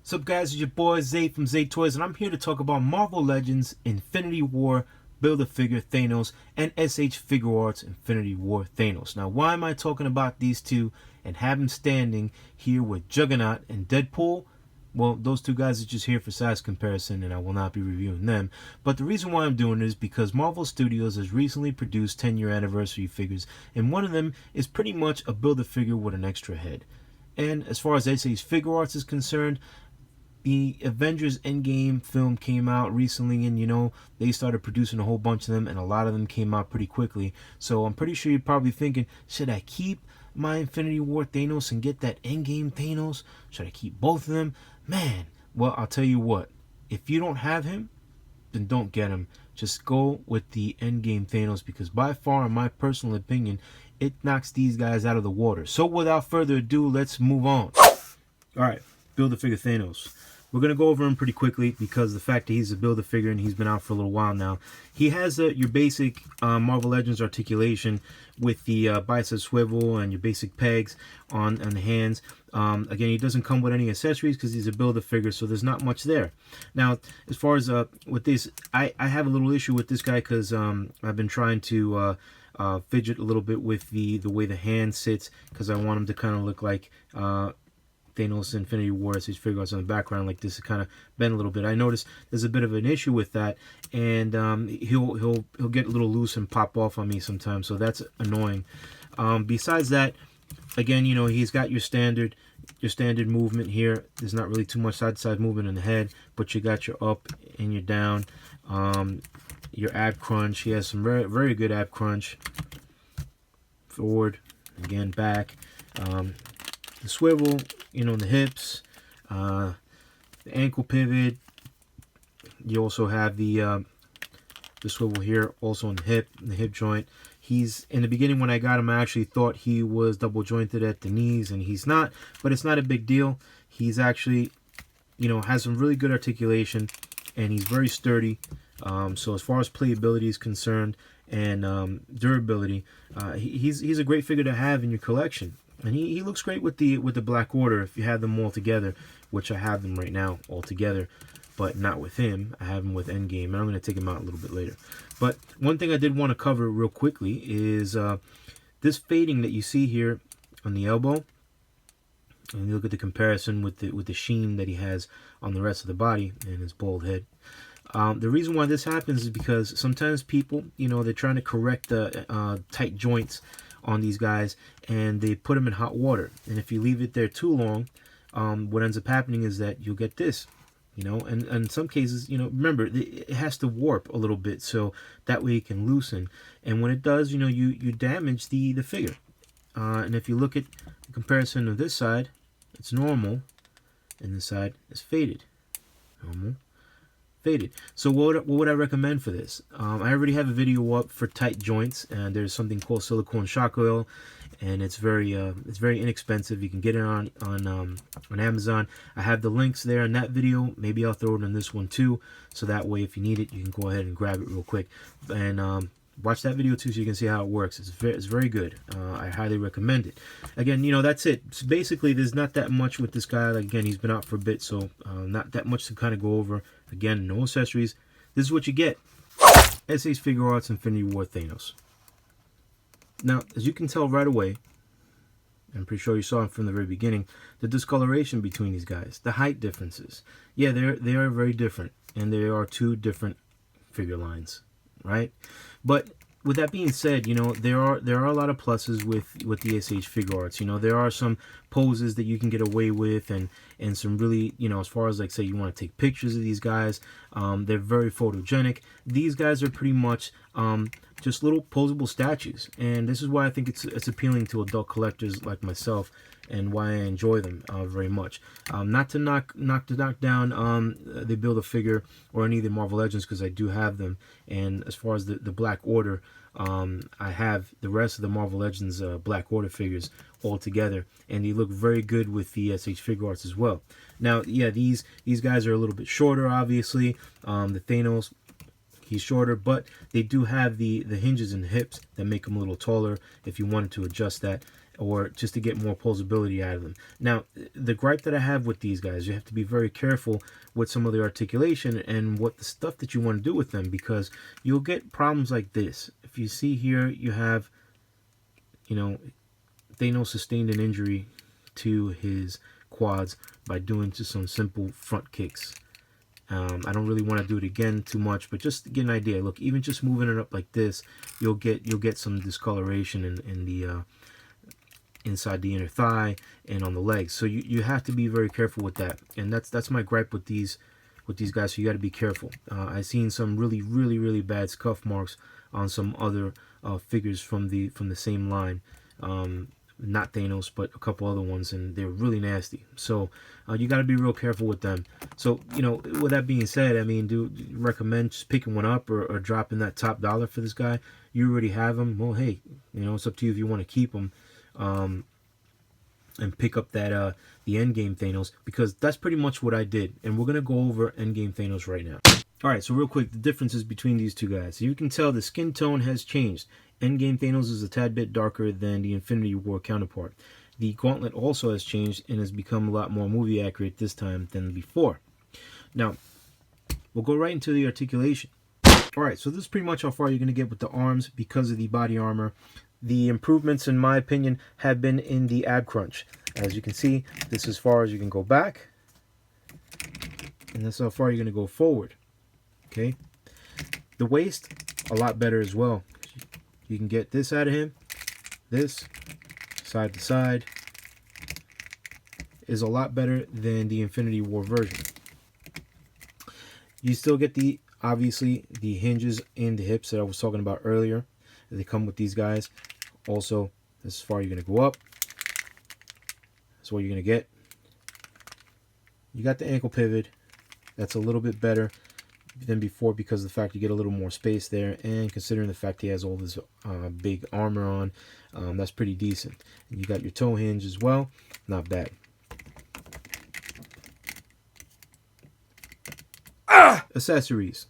What's up, guys? It's your boy Zay from Zay Toys, and I'm here to talk about Marvel Legends Infinity War Build-A-Figure Thanos and SH Figure Arts Infinity War Thanos. Now, why am I talking about these two and have them standing here with Juggernaut and Deadpool? Well, those two guys are just here for size comparison, and I will not be reviewing them. But the reason why I'm doing it is because Marvel Studios has recently produced 10-year anniversary figures, and one of them is pretty much a Build-A-Figure with an extra head. And as far as SH Figure Arts is concerned, the Avengers Endgame film came out recently, and they started producing a whole bunch of them, and a lot of them came out pretty quickly. So I'm pretty sure you're probably thinking, should I keep my Infinity War Thanos and get that Endgame Thanos? Should I keep both of them? Man, well, I'll tell you what. If you don't have him, then don't get him. Just go with the Endgame Thanos, because by far, in my personal opinion, it knocks these guys out of the water. So without further ado, let's move on. Alright, Build-A-Figure Thanos. We're going to go over him pretty quickly because the fact that he's a Build-A-Figure and he's been out for a little while now. He has your basic Marvel Legends articulation with the bicep swivel and your basic pegs on the hands. Again, he doesn't come with any accessories because he's a Build-A-Figure, so there's not much there. Now, as far as with this, I have a little issue with this guy because I've been trying to fidget a little bit with the way the hand sits, because I want him to kind of look like Thanos Infinity War as his figure arts on the background like this, to kind of bend a little bit. I noticed there's a bit of an issue with that, and he'll get a little loose and pop off on me sometimes, so that's annoying. Besides that, again, he's got your standard movement here. There's not really too much side-to-side movement in the head, but you got your up and your down, your ab crunch. He has some very, very good ab crunch. Forward, again, back. The swivel, the hips, the ankle pivot. You also have the swivel here, also in the hip joint. He's, in the beginning when I got him, I actually thought he was double jointed at the knees, and he's not, but it's not a big deal. He's actually, has some really good articulation, and he's very sturdy. So as far as playability is concerned and durability, he's a great figure to have in your collection. And he looks great with the Black Order if you have them all together, which I have them right now all together, but not with him. I have him with Endgame, and I'm going to take him out a little bit later. But one thing I did want to cover real quickly is this fading that you see here on the elbow. And you look at the comparison with the sheen that he has on the rest of the body and his bald head. The reason why this happens is because sometimes people, they're trying to correct the tight joints on these guys, and they put them in hot water, and if you leave it there too long, what ends up happening is that you'll get this, and in some cases, remember, it has to warp a little bit so that way it can loosen, and when it does, you damage the figure. And if you look at the comparison of this side, it's normal, and this side is faded. Normal, faded. So what would I recommend for this? I already have a video up for tight joints, and there's something called silicone shock oil, and it's very inexpensive. You can get it on Amazon. I have the links there in that video. Maybe I'll throw it in this one too, so that way if you need it, you can go ahead and grab it real quick. And watch that video too, so you can see how it works. It's very good. I highly recommend it. Again, that's it. So basically, there's not that much with this guy. Like, again, he's been out for a bit, so not that much to kind of go over. Again, no accessories. This is what you get. SH Figure Arts Infinity War Thanos. Now, as you can tell right away, I'm pretty sure you saw it from the very beginning, the discoloration between these guys, the height differences. Yeah, they are very different, and there are two different figure lines, right? But with that being said, there are a lot of pluses with the SH Figure Arts. There are some poses that you can get away with, and some really, as far as, like, say you want to take pictures of these guys, they're very photogenic. These guys are pretty much just little posable statues, and this is why I think it's appealing to adult collectors like myself, and why I enjoy them very much. Not to knock down the Build-A-Figure or any of the Marvel Legends, because I do have them. And as far as the Black Order, I have the rest of the Marvel Legends Black Order figures all together, and they look very good with the SH Figure Arts as well. Now, yeah, these guys are a little bit shorter, obviously. The Thanos, he's shorter, but they do have the hinges in the hips that make him a little taller if you wanted to adjust that. or just to get more posability out of them. Now, the gripe that I have with these guys, you have to be very careful with some of the articulation and what the stuff that you want to do with them, because you'll get problems like this. If you see here, you have, you know, Thanos sustained an injury to his quads by doing just some simple front kicks. I don't really want to do it again too much, but just to get an idea. Look, even just moving it up like this, you'll get some discoloration in the inside the inner thigh and on the legs. So you have to be very careful with that, and that's my gripe with these guys. So you got to be careful. I've seen some really bad scuff marks on some other figures from the same line. Not Thanos, but a couple other ones, and they're really nasty. So you got to be real careful with them. So, you know, with that being said, I mean, do you recommend just picking one up or dropping that top dollar for this guy? You already have him. Well, hey, you know, it's up to you if you want to keep him and pick up that the EndGame Thanos, because that's pretty much what I did. And we're gonna go over EndGame Thanos right now. All right, so real quick, the differences between these two guys. So you can tell the skin tone has changed. EndGame Thanos is a tad bit darker than the Infinity War counterpart. The gauntlet also has changed and has become a lot more movie accurate this time than before. Now, we'll go right into the articulation. All right, so this is pretty much how far you're going to get with the arms because of the body armor. The improvements, in my opinion, have been in the ab crunch. As you can see, this is as far as you can go back, and that's how far you're going to go forward. Okay, the waist, a lot better as well. You can get this out of him. This, side to side, is a lot better than the Infinity War version. You still get obviously the hinges in the hips that I was talking about earlier. They come with these guys. Also, this is far you're going to go up. That's what you're going to get. You got the ankle pivot. That's a little bit better than before because of the fact you get a little more space there, and considering the fact he has all this big armor on, that's pretty decent. And you got your toe hinge as well. Not bad. Accessories.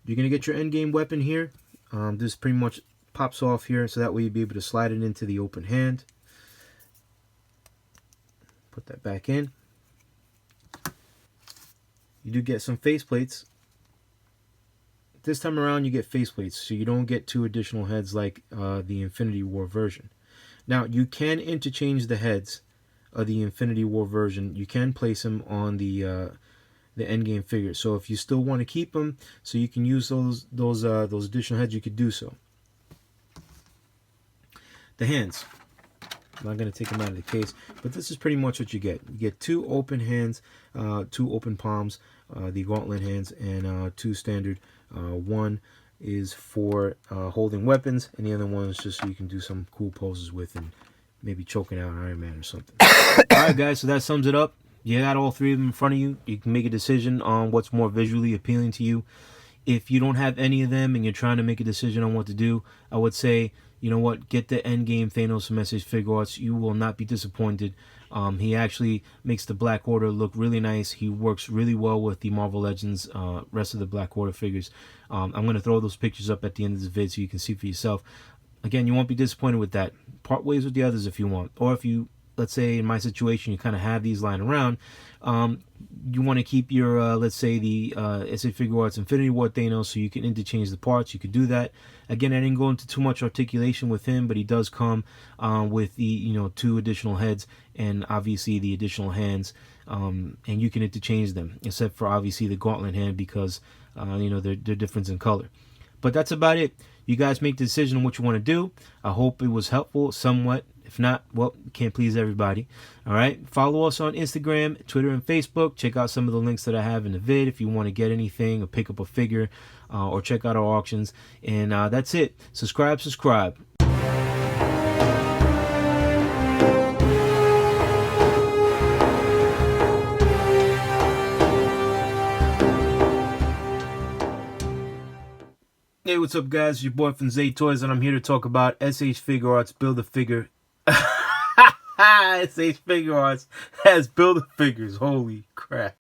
You're going to get your endgame weapon here. This pretty much pops off here, so that way you'll be able to slide it into the open hand. Put that back in. You do get some faceplates. This time around you get faceplates, so you don't get 2 additional heads like the Infinity War version. Now, you can interchange the heads of the Infinity War version. You can place them on the endgame figure. So if you still want to keep them, so you can use those additional heads, you could do so. The hands. I'm not going to take them out of the case, but this is pretty much what you get. You get 2 open hands, 2 open palms, the gauntlet hands, and 2 standard. One is for holding weapons, and the other one is just so you can do some cool poses with and maybe choking out Iron Man or something. Alright guys, so that sums it up. You got all 3 of them in front of you. You can make a decision on what's more visually appealing to you. If you don't have any of them and you're trying to make a decision on what to do, I would say, you know what, get the EndGame Thanos from SH Figuarts. You will not be disappointed. He actually makes the Black Order look really nice. He works really well with the Marvel Legends, rest of the Black Order figures. I'm going to throw those pictures up at the end of this vid so you can see for yourself. Again, you won't be disappointed with that. Part ways with the others if you want. Or if you, let's say in my situation, you kind of have these lying around. You want to keep your, let's say, the SH Figuarts Infinity War Thanos, so you can interchange the parts. You could do that. Again, I didn't go into too much articulation with him, but he does come with the 2 additional heads and obviously the additional hands, and you can interchange them, except for obviously the gauntlet hand because they're different in color. But that's about it. You guys make the decision on what you want to do. I hope it was helpful somewhat. If not, well, can't please everybody. All right. Follow us on Instagram, Twitter, and Facebook. Check out some of the links that I have in the vid if you want to get anything or pick up a figure or check out our auctions. And that's it. Subscribe. Hey, what's up, guys? It's your boy from Zay Toys, and I'm here to talk about SH Figuarts Build-A-Figure. SH Figuarts has Build-A-Figures. Holy crap.